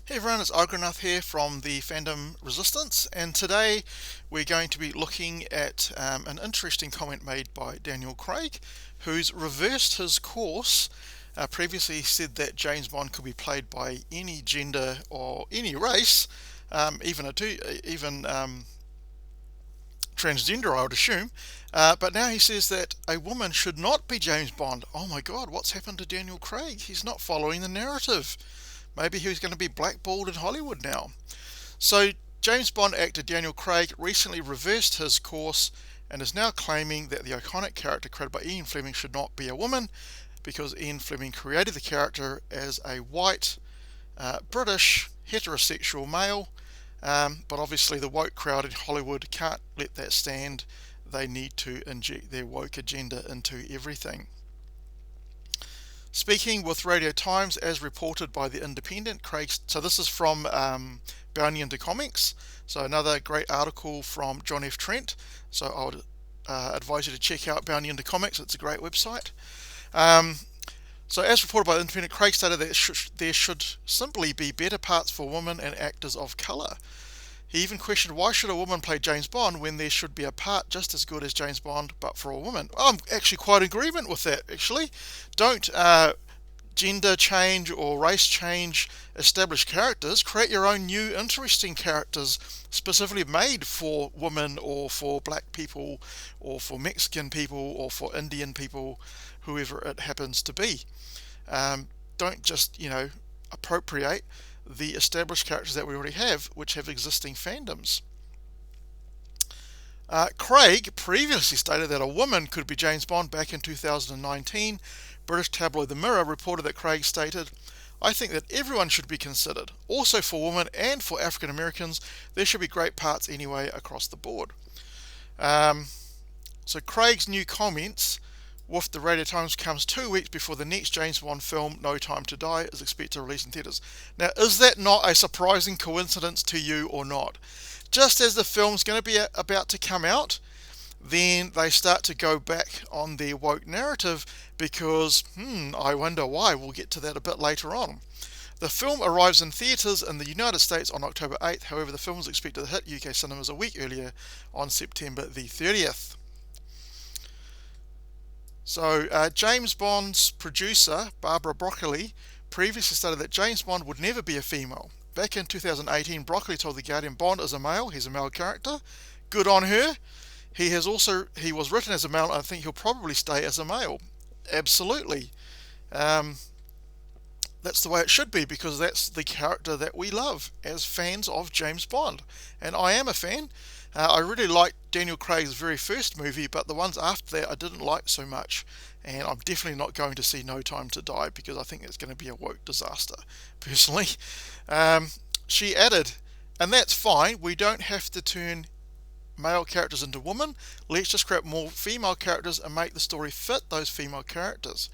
Hey everyone, it's Argonath here from the Fandom Resistance, and today we're going to be looking at an interesting comment made by Daniel Craig, who's reversed his course. Previously he said that James Bond could be played by any gender or any race, even transgender, I would assume. But now he says that a woman should not be James Bond. Oh my God, what's happened to Daniel Craig? He's not following the narrative. Maybe he was going to be blackballed in Hollywood now. So James Bond actor Daniel Craig recently reversed his course and is now claiming that the iconic character created by Ian Fleming should not be a woman because Ian Fleming created the character as a white, British, heterosexual male. But obviously the woke crowd in Hollywood can't let that stand. They need to inject their woke agenda into everything. Speaking with Radio Times, as reported by The Independent, Craig. So this is from Bounty into Comics. So another great article from John F. Trent. So I would advise you to check out Bounty into Comics. It's a great website. So as reported by The Independent, Craig stated that there should simply be better parts for women and actors of colour. He even questioned why should a woman play James Bond when there should be a part just as good as James Bond but for a woman. I'm actually quite in agreement with that, actually. Don't gender change or race change established characters. Create your own new interesting characters specifically made for women or for black people or for Mexican people or for Indian people, whoever it happens to be. Don't just, appropriate the established characters that we already have, which have existing fandoms. Craig previously stated that a woman could be James Bond back in 2019. British tabloid The Mirror reported that Craig stated, "I think that everyone should be considered. Also for women and for African Americans, there should be great parts anyway across the board." So Craig's new comments with the Radio Times comes 2 weeks before the next James Bond film, No Time to Die, is expected to release in theatres. Now, is that not a surprising coincidence to you or not? Just as the film's going to be about to come out, then they start to go back on their woke narrative because, I wonder why. We'll get to that a bit later on. The film arrives in theatres in the United States on October 8th. However, the film is expected to hit UK cinemas a week earlier on September the 30th. So James Bond's producer, Barbara Broccoli, previously stated that James Bond would never be a female. Back in 2018, Broccoli told The Guardian Bond is a male. He's a male character. Good on her. He was written as a male, and I think he'll probably stay as a male. Absolutely. That's the way it should be because that's the character that we love as fans of James Bond. And I am a fan. I really liked Daniel Craig's very first movie, but the ones after that I didn't like so much. And I'm definitely not going to see No Time to Die because I think it's going to be a woke disaster, personally. She added, and that's fine, we don't have to turn male characters into women. Let's just create more female characters and make the story fit those female characters.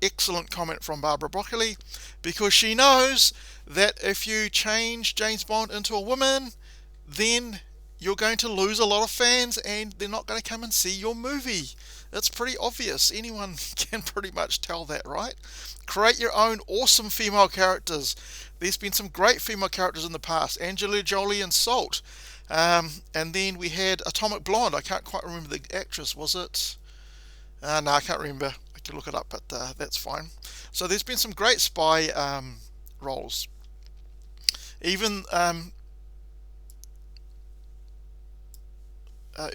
Excellent comment from Barbara Broccoli, because she knows that if you change James Bond into a woman, then you're going to lose a lot of fans and they're not going to come and see your movie. It's pretty obvious. Anyone can pretty much tell that, right? Create your own awesome female characters. There's been some great female characters in the past. Angelina Jolie and Salt. And then we had Atomic Blonde. I can't quite remember the actress. Was it? No, I can't remember. I can look it up, but that's fine. So there's been some great spy roles. Even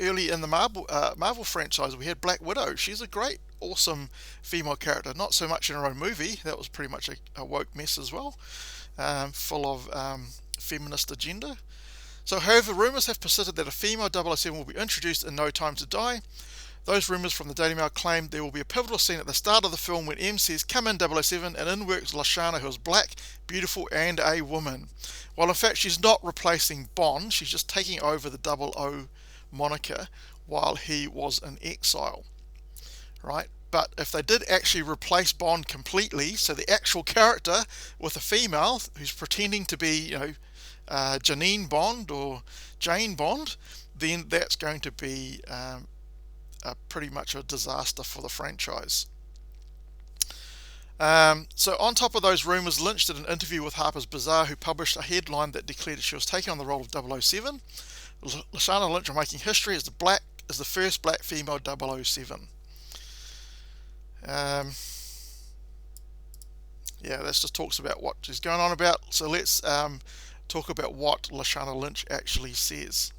early in the Marvel franchise, we had Black Widow. She's a great, awesome female character. Not so much in her own movie. That was pretty much a woke mess as well, full of feminist agenda. So, however, rumours have persisted that a female 007 will be introduced in No Time to Die. Those rumours from the Daily Mail claim there will be a pivotal scene at the start of the film when M says, "Come in, 007, and in works Lashana, who is black, beautiful, and a woman." While in fact she's not replacing Bond, she's just taking over the 00 moniker while he was in exile, right? But if they did actually replace Bond completely, so the actual character with a female who's pretending to be, Janine Bond or Jane Bond, then that's going to be pretty much a disaster for the franchise. So on top of those rumours, Lynch did an interview with Harper's Bazaar, who published a headline that declared she was taking on the role of 007. Lashana Lynch are making history as the first black female 007. Yeah, that just talks about what she's going on about. So let's talk about what Lashana Lynch actually says.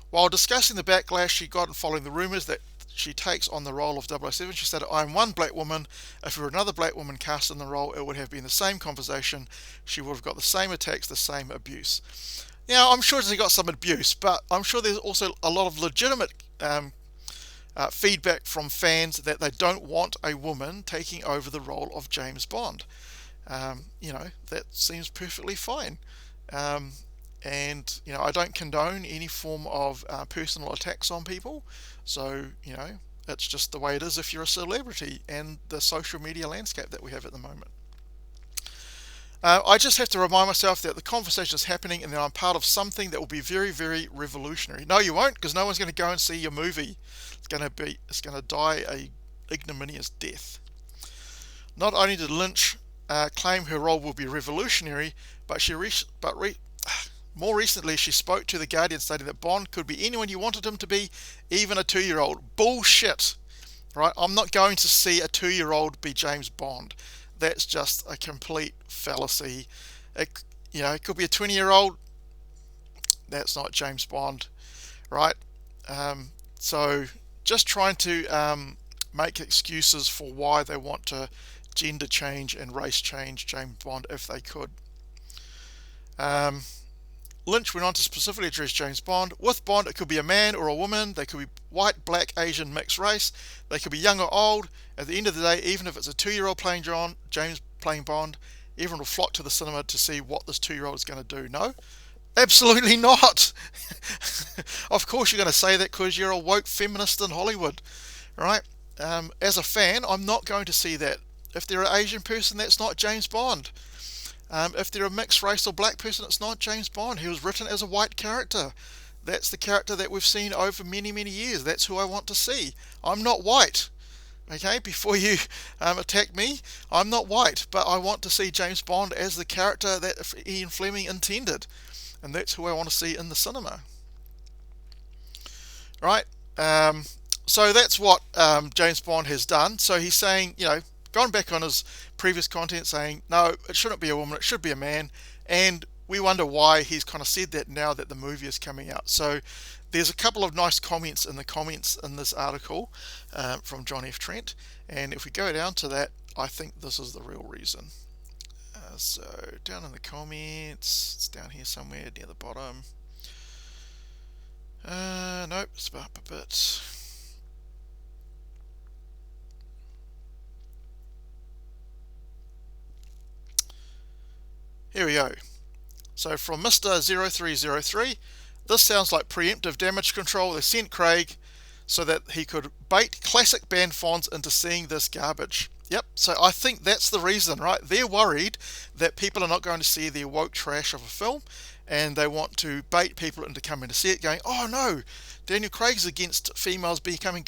While discussing the backlash she got and following the rumours that she takes on the role of 007, she said, "I'm one black woman. If there were another black woman cast in the role, it would have been the same conversation. She would have got the same attacks, the same abuse." Now, I'm sure she got some abuse, but I'm sure there's also a lot of legitimate feedback from fans that they don't want a woman taking over the role of James Bond. That seems perfectly fine. And I don't condone any form of personal attacks on people. So it's just the way it is if you're a celebrity and the social media landscape that we have at the moment. I just have to remind myself that the conversation is happening and that I'm part of something that will be very, very revolutionary. No, you won't, because no one's going to go and see your movie. It's going to die a ignominious death. Not only did Lynch claim her role will be revolutionary, but more recently she spoke to The Guardian stating that Bond could be anyone you wanted him to be, even a 2-year-old. Bullshit, right? I'm not going to see a 2-year-old be James Bond. That's just a complete fallacy. It could be a 20-year-old. That's not James Bond, right? So just trying to make excuses for why they want to gender change and race change James Bond if they could. Lynch went on to specifically address James Bond. With Bond, it could be a man or a woman. They could be white, black, Asian, mixed race. They could be young or old. At the end of the day, even if it's a 2-year-old playing James playing Bond, everyone will flock to the cinema to see what this 2-year-old is going to do. No? Absolutely not. Of course you're going to say that because you're a woke feminist in Hollywood, right? As a fan, I'm not going to see that. If they're an Asian person, that's not James Bond. If they're a mixed race or black person, it's not James Bond. He was written as a white character. That's the character that we've seen over many, many years. That's who I want to see. I'm not white. Okay, before you attack me, I'm not white, but I want to see James Bond as the character that Ian Fleming intended. And that's who I want to see in the cinema. Right? So that's what James Bond has done. So he's saying, gone back on his previous content saying, no, it shouldn't be a woman, it should be a man. And we wonder why he's kind of said that now that the movie is coming out. So there's a couple of nice comments in this article from John F. Trent. And if we go down to that, I think this is the real reason. So down in the comments, it's down here somewhere near the bottom. Nope, it's up a bit. Here we go. So from Mr. 0303, this sounds like preemptive damage control. They sent Craig so that he could bait classic band fans into seeing this garbage. Yep, so I think that's the reason, right? They're worried that people are not going to see their woke trash of a film, and they want to bait people into coming to see it, going, oh no, Daniel Craig's against females becoming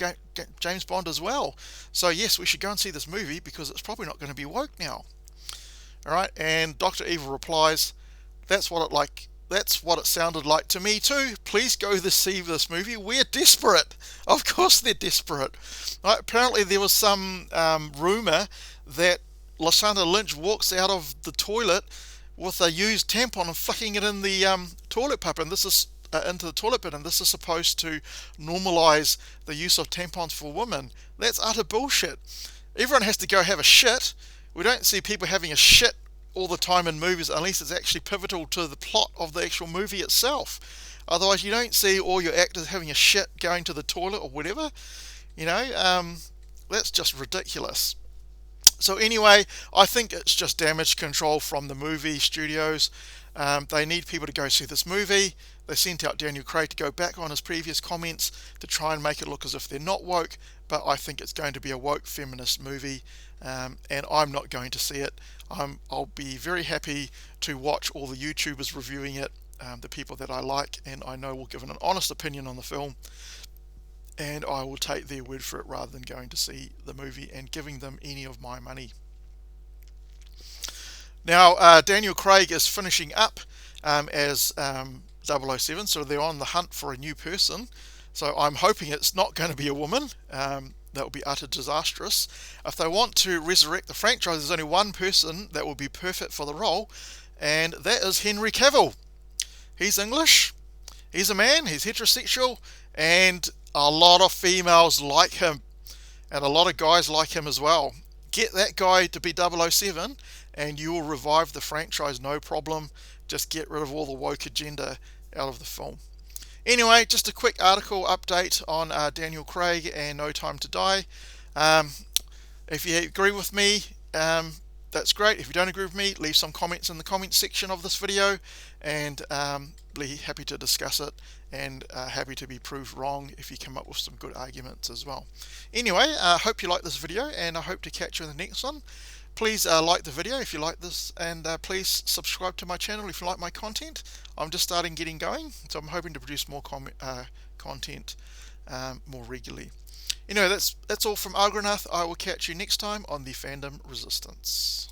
James Bond as well. So yes, we should go and see this movie because it's probably not going to be woke now. Alright, and Dr. Evil replies, that's what it sounded like to me too. Please go to see this movie. We're desperate. Of course they're desperate. Right, apparently there was some rumour that Lashana Lynch walks out of the toilet with a used tampon and flicking it in the toilet pipe, and this is into the toilet bin, and this is supposed to normalise the use of tampons for women. That's utter bullshit. Everyone has to go have a shit. We don't see people having a shit all the time in movies unless it's actually pivotal to the plot of the actual movie itself. Otherwise, you don't see all your actors having a shit going to the toilet or whatever. That's just ridiculous. So anyway, I think it's just damage control from the movie studios. They need people to go see this movie. They sent out Daniel Craig to go back on his previous comments to try and make it look as if they're not woke, but I think it's going to be a woke feminist movie, and I'm not going to see it. I'll be very happy to watch all the YouTubers reviewing it, the people that I like and I know will give an honest opinion on the film, and I will take their word for it rather than going to see the movie and giving them any of my money. Now, Daniel Craig is finishing up as 007, so they're on the hunt for a new person. So I'm hoping it's not going to be a woman. That would be utter disastrous. If they want to resurrect the franchise, there's only one person that will be perfect for the role, and that is Henry Cavill. He's English, he's a man, he's heterosexual, and a lot of females like him, and a lot of guys like him as well. Get that guy to be 007 and you will revive the franchise, no problem. Just get rid of all the woke agenda out of the film. Anyway, just a quick article update on Daniel Craig and No Time to Die. Um, if you agree with me, that's great. If you don't agree with me, leave some comments in the comments section of this video, and be happy to discuss it, and happy to be proved wrong if you come up with some good arguments as well. Anyway, I hope you like this video, and I hope to catch you in the next one. Please like the video if you like this, and please subscribe to my channel if you like my content. I'm just starting getting going, so I'm hoping to produce more content more regularly. Anyway, that's all from Argonath. I will catch you next time on the Fandom Resistance.